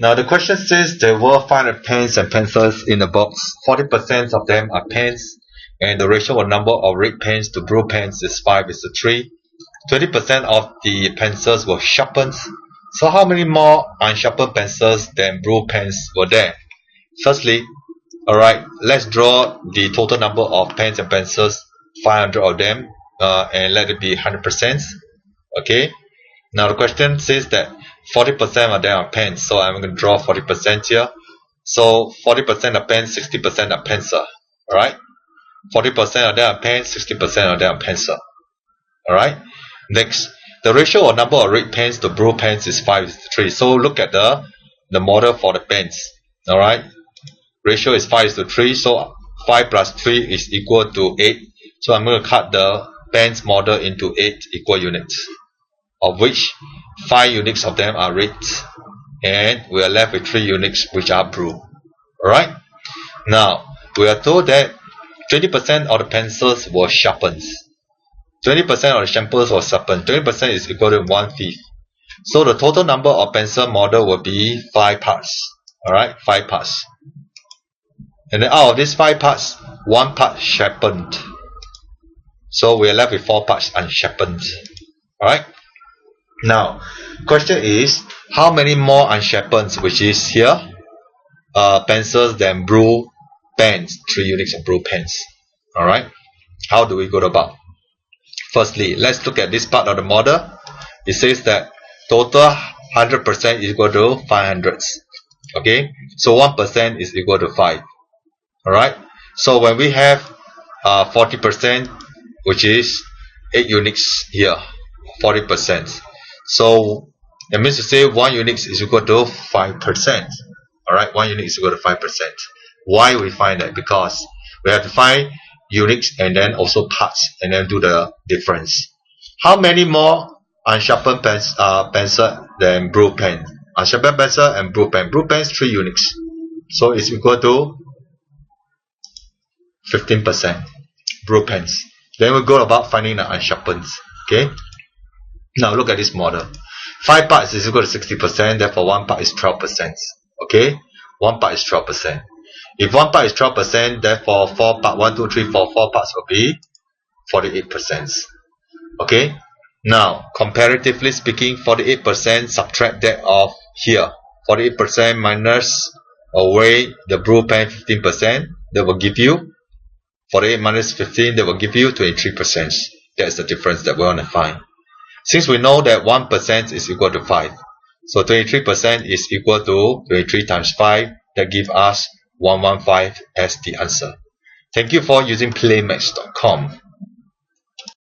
Now the question says there were 500 pens and pencils in the box. 40% of them are pens, and the ratio of number of red pens to blue pens is 5:3. 20% of the pencils were sharpened. So how many more unsharpened pencils than blue pens were there? Firstly, alright, let's draw the total number of pens and pencils, 500 of them, and let it be 100%. Okay. Now the question says that 40% of them are pens, so I'm going to draw 40% here. So 40% are pens, 60% are pencil. Alright. 40% of them are pens, 60% of them are pencil. Alright. Next, the ratio of number of red pens to blue pens is 5:3. So look at the model for the pens. Alright. Ratio is 5:3. So 5 plus 3 is equal to 8. So I'm going to cut the pens model into 8 equal units, of which 5 units of them are red, and we are left with 3 units which are blue. Alright. Now, we are told that 20% of the pencils were sharpened. 20% of the samples was sharpened. 20% is equal to 1/5. So the total number of pencil model will be 5 parts. Alright, 5 parts. And then out of these 5 parts, 1 part sharpened. So we are left with 4 parts unsharpened. Alright. Now, question is, how many more unsharpened, which is here, pencils than blue pens? 3 units of blue pens. Alright. How do we go about? Firstly, let's look at this part of the model. It says that total 100% is equal to 500. Okay, so 1% is equal to 5. Alright, so when we have 40%, which is 8 units here, 40%. So that means to say 1 unit is equal to 5%. Alright, 1 unit is equal to 5%. Why we find that? Because we have to find units and then also parts and then do the difference. How many more unsharpened pencil than blue pen? Unsharpened pencil and blue pen. Blue pen is 3 units. So it's equal to 15%. Blue pens. Then we go about finding the unsharpened. Okay. Now look at this model. 5 parts is equal to 60%, therefore 1 part is 12%. Okay. 1 part is 12%. If 1 part is 12%, therefore 4 parts will be 48%. Okay. Now, comparatively speaking, 48% subtract that of here. 48% minus away the blue pen 15%, that will give you 48 minus 15, that will give you 23%. That's the difference that we want to find. Since we know that 1% is equal to 5, so 23% is equal to 23 times 5, that gives us 115 as the answer. Thank you for using Playmaths.com.